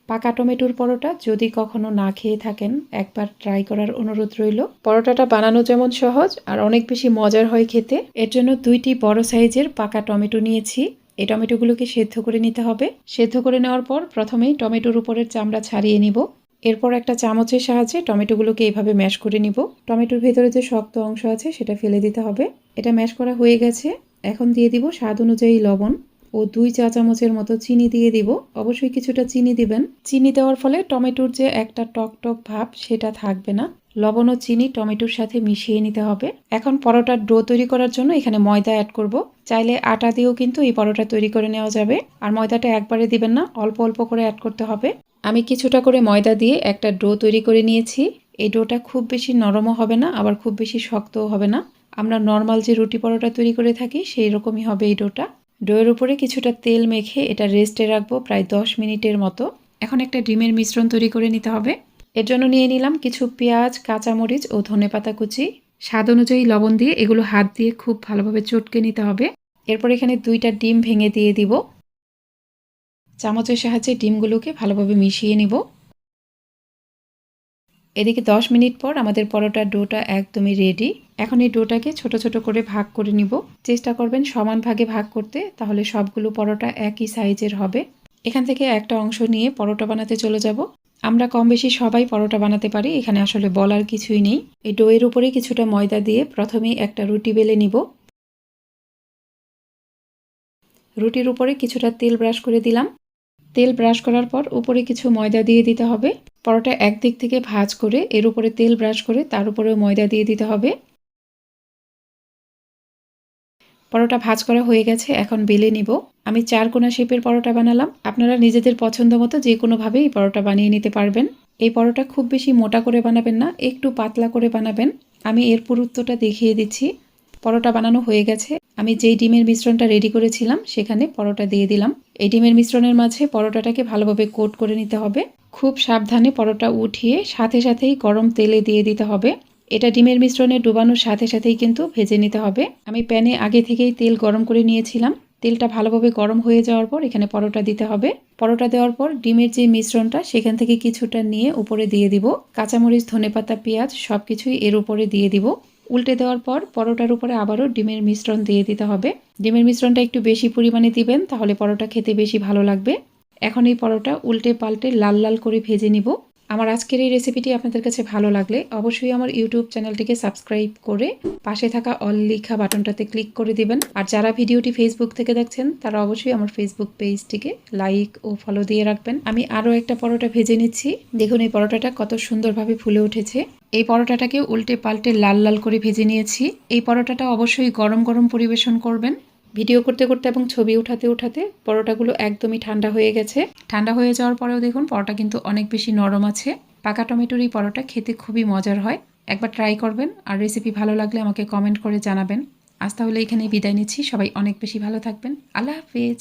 পাকা টমেটোর পরোটা যদি কখনো না খেয়ে থাকেন একবার ট্রাই করার অনুরোধ রইল। পরোটাটা বানানো যেমন সহজ আর অনেক বেশি মজার হয় খেতে। এর জন্য 2টি বড় সাইজের পাকা টমেটো নিয়েছি। এই টমেটোগুলোকে সেদ্ধ করে নিতে হবে। সেদ্ধ করে নেওয়ার পর প্রথমেই টমেটোর উপরের চামড়া ছাড়িয়ে নিব। এরপর একটা চামচের সাহায্যে টমেটোগুলোকে এইভাবে ম্যাশ করে নিব। টমেটোর ভেতরে যে শক্ত অংশ আছে সেটা ফেলে দিতে হবে। এটা ম্যাশ করা হয়ে গেছে। এখন দিয়ে দিব স্বাদ অনুযায়ী লবণ ও 2 চা চামচের মতো চিনি দিয়ে দিব। অবশ্যই কিছুটা চিনি দিবেন। চিনি দেওয়ার ফলে টমেটোর যে একটা টক টক ভাব সেটা থাকবে না। লবণ ও চিনি টমেটোর সাথে মিশিয়ে নিতে হবে। এখন পরোটার ডো তৈরি করার জন্য এখানে ময়দা অ্যাড করব। চাইলে আটা দিয়েও কিন্তু এই পরোটা তৈরি করে নেওয়া যাবে। আর ময়দাটা একবারে দিবেন না, অল্প অল্প করে অ্যাড করতে হবে। আমি কিছুটা করে ময়দা দিয়ে একটা ডো তৈরি করে নিয়েছি। এই ডোটা খুব বেশি নরমও হবে না, আবার খুব বেশি শক্তও হবে না। আমরা নর্মাল যে রুটি পরোটা তৈরি করে থাকি সেই রকমই হবে এই ডোটা। ডোয়ের উপরে কিছুটা তেল মেখে এটা রেস্টে রাখবো প্রায় 10 মিনিটের মতো। এখন একটা ডিমের মিশ্রণ তৈরি করে নিতে হবে। এর জন্য নিয়ে নিলাম কিছু পেঁয়াজ, কাঁচামরিচ ও ধনেপাতা কুচি। স্বাদ অনুযায়ী লবণ দিয়ে এগুলো হাত দিয়ে খুব ভালোভাবে চটকে নিতে হবে। এরপর এখানে 2টা ডিম ভেঙে দিয়ে দিব। চামচের সাহায্যে ডিমগুলোকে ভালোভাবে মিশিয়ে নিব। এদিকে 10 মিনিট পর আমাদের পরোটার ডোটা একদমই রেডি। এখন এই ডোটাকে ছোট ছোট করে ভাগ করে নিব। চেষ্টা করবেন সমান ভাগে ভাগ করতে, তাহলে সবগুলো পরোটা একই সাইজের হবে। এখান থেকে একটা অংশ নিয়ে পরোটা বানাতে চলে যাব। আমরা কম বেশি সবাই পরোটা বানাতে পারি, এখানে আসলে বলার কিছুই নেই। এই ডোয়ের উপরে কিছুটা ময়দা দিয়ে প্রথমেই একটা রুটি বেলে নিব। রুটির উপরে কিছুটা তেল ব্রাশ করে দিলাম। তেল ব্রাশ করার পর উপরে কিছু ময়দা দিয়ে দিতে হবে। পরোটা একদিক থেকে ভাঁজ করে এর উপরে তেল ব্রাশ করে তার উপরেও ময়দা দিয়ে দিতে হবে। পরোটা ভাঁজ করা হয়ে গেছে, এখন বেলে নিব। আমি 4 কোণা শেপের পরোটা বানালাম। আপনারা নিজেদের পছন্দ মতো যে কোনোভাবে এই পরোটা বানিয়ে নিতে পারবেন। এই পরোটা খুব বেশি মোটা করে বানাবেন না, একটু পাতলা করে বানাবেন। আমি এর পুরুত্বটা দেখিয়ে দিচ্ছি। পরোটা বানানো হয়ে গেছে। আমি যেই ডিমের মিশ্রণটা রেডি করেছিলাম সেখানে পরোটা দিয়ে দিলাম। এই ডিমের মিশ্রণের মাঝে পরোটাটাকে ভালোভাবে কোট করে নিতে হবে। খুব সাবধানে পরোটা উঠিয়ে সাথে সাথেই গরম তেলে দিয়ে দিতে হবে। এটা ডিমের মিশ্রণে ডুবানোর সাথে সাথেই কিন্তু ভেজে নিতে হবে। আমি প্যানে আগে থেকেই তেল গরম করে নিয়েছিলাম। তেলটা ভালোভাবে গরম হয়ে যাওয়ার পর এখানে পরোটা দিতে হবে। পরোটা দেওয়ার পর ডিমের যে মিশ্রণটা সেখান থেকে কিছুটা নিয়ে উপরে দিয়ে দিব। কাঁচামরিচ, ধনেপাতা, পেঁয়াজ সবকিছুই এর উপরে দিয়ে দিব। উল্টে দেওয়ার পর পরোটার উপরে আবারও ডিমের মিশ্রণ দিয়ে দিতে হবে। ডিমের মিশ্রণটা একটু বেশি পরিমাণে দিবেন, তাহলে পরোটা খেতে বেশি ভালো লাগবে। এখন এই পরোটা উল্টে পাল্টে লাল লাল করে ভেজে নিব। আমার আজকের এই রেসিপিটি আপনাদের কাছে ভালো লাগলে অবশ্যই আমার ইউটিউব চ্যানেলটিকে সাবস্ক্রাইব করে পাশে থাকা অল লেখা বাটনটাতে ক্লিক করে দিবেন। আর যারা ভিডিওটি ফেসবুক থেকে দেখছেন তারা অবশ্যই আমার ফেসবুক পেজটিকে লাইক ও ফলো দিয়ে রাখবেন। আমি আরও একটা পরোটা ভেজে নিচ্ছি। দেখুন এই পরোটাটা কত সুন্দরভাবে ফুলে উঠেছে। এই পরোটাটাকে উল্টে পাল্টে লাল লাল করে ভেজে নিয়েছি। এই পরোটাটা অবশ্যই গরম গরম পরিবেশন করবেন। ভিডিও করতে করতে এবং ছবি উঠাতে উঠাতে পরোটাগুলো একদমই ঠান্ডা হয়ে গেছে। ঠান্ডা হয়ে যাওয়ার পরেও দেখুন পরোটা কিন্তু অনেক বেশি নরম আছে। পাকা টমেটোর এই পরোটা খেতে খুবই মজার হয়। একবার ট্রাই করবেন। আর রেসিপি ভালো লাগলে আমাকে কমেন্ট করে জানাবেন। আজ তাহলে এখানেই বিদায় নিচ্ছি। সবাই অনেক বেশি ভালো থাকবেন। আল্লাহ হাফেজ।